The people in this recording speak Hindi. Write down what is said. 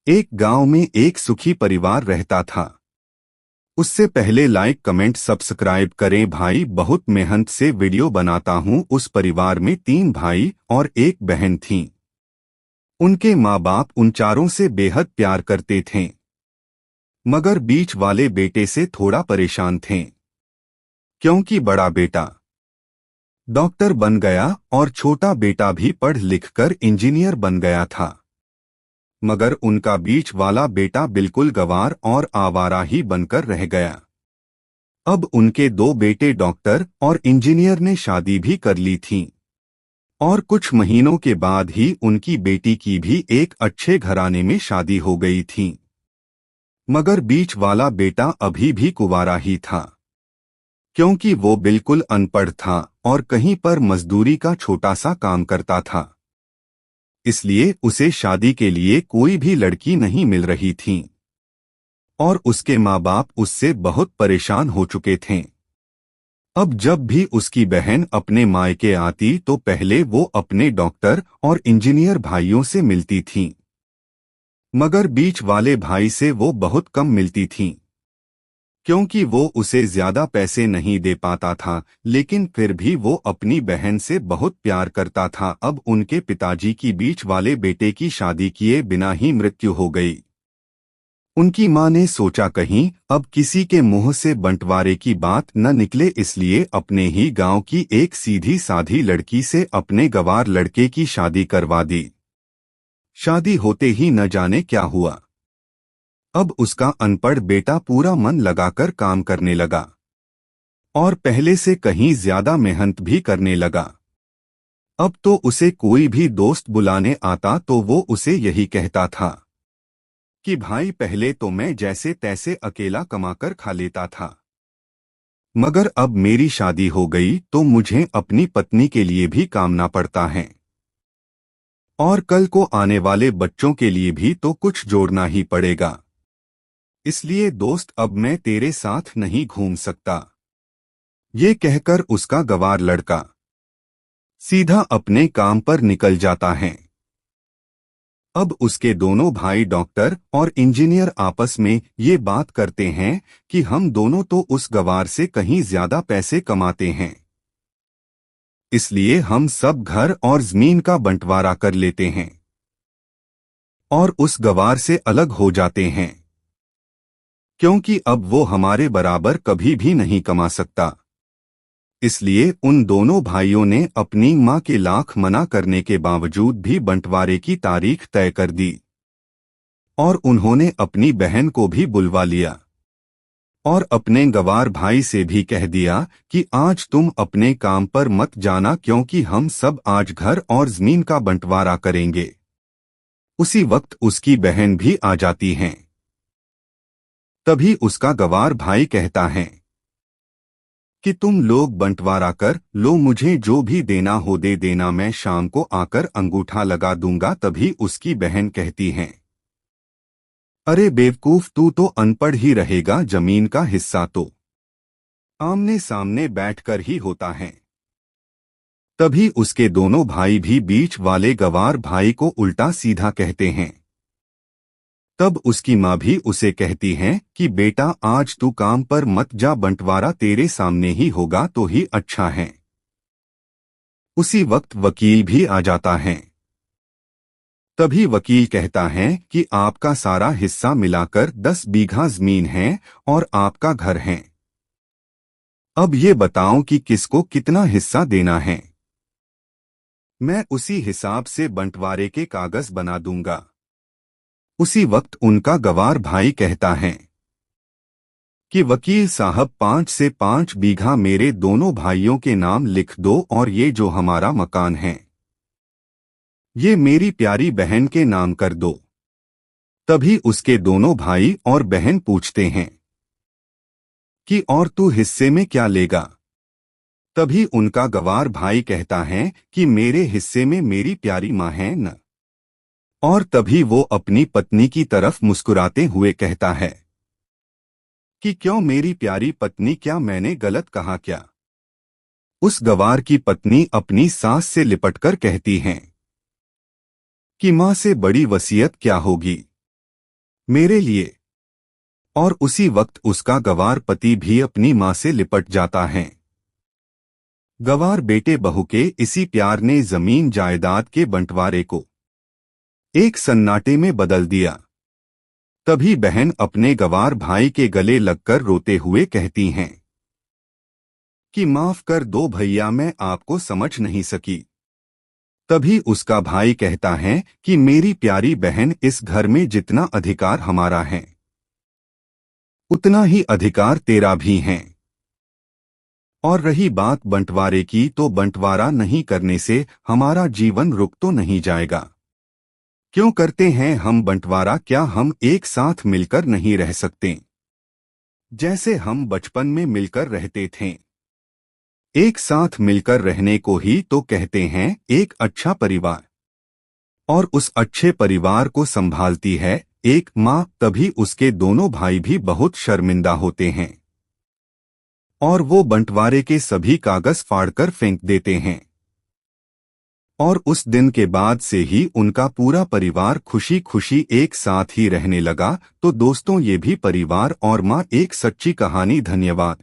एक गांव में एक सुखी परिवार रहता था। उससे पहले लाइक कमेंट सब्सक्राइब करें भाई, बहुत मेहनत से वीडियो बनाता हूं। उस परिवार में 3 भाई और एक बहन थीं। उनके माँ बाप उन चारों से बेहद प्यार करते थे, मगर बीच वाले बेटे से थोड़ा परेशान थे, क्योंकि बड़ा बेटा डॉक्टर बन गया और छोटा बेटा भी पढ़ लिखकर इंजीनियर बन गया था। मगर उनका बीच वाला बेटा बिल्कुल गंवार और आवारा ही बनकर रह गया। अब उनके 2 बेटे डॉक्टर और इंजीनियर ने शादी भी कर ली थी, और कुछ महीनों के बाद ही उनकी बेटी की भी एक अच्छे घराने में शादी हो गई थी। मगर बीच वाला बेटा अभी भी कुंवारा ही था, क्योंकि वो बिल्कुल अनपढ़ था और कहीं पर मजदूरी का छोटा सा काम करता था। इसलिए उसे शादी के लिए कोई भी लड़की नहीं मिल रही थी, और उसके माँ बाप उससे बहुत परेशान हो चुके थे। अब जब भी उसकी बहन अपने मायके आती तो पहले वो अपने डॉक्टर और इंजीनियर भाइयों से मिलती थी, मगर बीच वाले भाई से वो बहुत कम मिलती थी, क्योंकि वो उसे ज्यादा पैसे नहीं दे पाता था। लेकिन फिर भी वो अपनी बहन से बहुत प्यार करता था। अब उनके पिताजी की बीच वाले बेटे की शादी किए बिना ही मृत्यु हो गई। उनकी माँ ने सोचा कहीं अब किसी के मुंह से बंटवारे की बात न निकले, इसलिए अपने ही गांव की एक सीधी साधी लड़की से अपने गंवार लड़के की शादी करवा दी। शादी होते ही न जाने क्या हुआ। अब उसका अनपढ़ बेटा पूरा मन लगाकर काम करने लगा और पहले से कहीं ज्यादा मेहनत भी करने लगा। अब तो उसे कोई भी दोस्त बुलाने आता तो वो उसे यही कहता था कि भाई, पहले तो मैं जैसे तैसे अकेला कमाकर खा लेता था, मगर अब मेरी शादी हो गई तो मुझे अपनी पत्नी के लिए भी कामना पड़ता है, और कल को आने वाले बच्चों के लिए भी तो कुछ जोड़ना ही पड़ेगा। इसलिए दोस्त, अब मैं तेरे साथ नहीं घूम सकता। ये कहकर उसका गंवार लड़का सीधा अपने काम पर निकल जाता है। अब उसके दोनों भाई डॉक्टर और इंजीनियर आपस में ये बात करते हैं कि हम दोनों तो उस गंवार से कहीं ज्यादा पैसे कमाते हैं, इसलिए हम सब घर और जमीन का बंटवारा कर लेते हैं और उस गंवार से अलग हो जाते हैं, क्योंकि अब वो हमारे बराबर कभी भी नहीं कमा सकता। इसलिए उन दोनों भाइयों ने अपनी मां के लाख मना करने के बावजूद भी बंटवारे की तारीख तय कर दी, और उन्होंने अपनी बहन को भी बुलवा लिया और अपने गंवार भाई से भी कह दिया कि आज तुम अपने काम पर मत जाना, क्योंकि हम सब आज घर और जमीन का बंटवारा करेंगे। उसी वक्त उसकी बहन भी आ जाती हैं। तभी उसका गंवार भाई कहता है कि तुम लोग बंटवारा कर लो, मुझे जो भी देना हो दे देना, मैं शाम को आकर अंगूठा लगा दूंगा। तभी उसकी बहन कहती है, अरे बेवकूफ, तू तो अनपढ़ ही रहेगा, जमीन का हिस्सा तो आमने सामने बैठकर ही होता है। तभी उसके दोनों भाई भी बीच वाले गंवार भाई को उल्टा सीधा कहते हैं। तब उसकी माँ भी उसे कहती है कि बेटा, आज तू काम पर मत जा, बंटवारा तेरे सामने ही होगा तो ही अच्छा है। उसी वक्त वकील भी आ जाता है। तभी वकील कहता है कि आपका सारा हिस्सा मिलाकर 10 बीघा जमीन है और आपका घर है। अब ये बताओ कि किसको कितना हिस्सा देना है। मैं उसी हिसाब से बंटवारे के कागज बना दूंगा। उसी वक्त उनका गंवार भाई कहता है कि वकील साहब, 5 से 5 बीघा मेरे दोनों भाइयों के नाम लिख दो, और ये जो हमारा मकान है ये मेरी प्यारी बहन के नाम कर दो। तभी उसके दोनों भाई और बहन पूछते हैं कि और तू हिस्से में क्या लेगा। तभी उनका गंवार भाई कहता है कि मेरे हिस्से में मेरी प्यारी माँ है न। और तभी वो अपनी पत्नी की तरफ मुस्कुराते हुए कहता है कि क्यों मेरी प्यारी पत्नी, क्या मैंने गलत कहा क्या। उस गंवार की पत्नी अपनी सास से लिपटकर कहती हैं कि माँ से बड़ी वसीयत क्या होगी। मेरे लिए। और उसी वक्त उसका गवार पति भी अपनी मां से लिपट जाता है। गवार बेटे बहू के इसी प्यार ने जमीन जायदाद के बंटवारे को एक सन्नाटे में बदल दिया। तभी बहन अपने गवार भाई के गले लगकर रोते हुए कहती हैं कि माफ कर दो भैया, मैं आपको समझ नहीं सकी। तभी उसका भाई कहता है कि मेरी प्यारी बहन, इस घर में जितना अधिकार हमारा है उतना ही अधिकार तेरा भी है। और रही बात बंटवारे की, तो बंटवारा नहीं करने से हमारा जीवन रुक तो नहीं जाएगा। क्यों करते हैं हम बंटवारा? क्या हम एक साथ मिलकर नहीं रह सकते जैसे हम बचपन में मिलकर रहते थे? एक साथ मिलकर रहने को ही तो कहते हैं एक अच्छा परिवार। और उस अच्छे परिवार को संभालती है एक माँ। तभी उसके दोनों भाई भी बहुत शर्मिंदा होते हैं और वो बंटवारे के सभी कागज फाड़कर फेंक देते हैं। और उस दिन के बाद से ही उनका पूरा परिवार खुशी खुशी एक साथ ही रहने लगा। तो दोस्तों, ये भी परिवार और माँ एक सच्ची कहानी। धन्यवाद।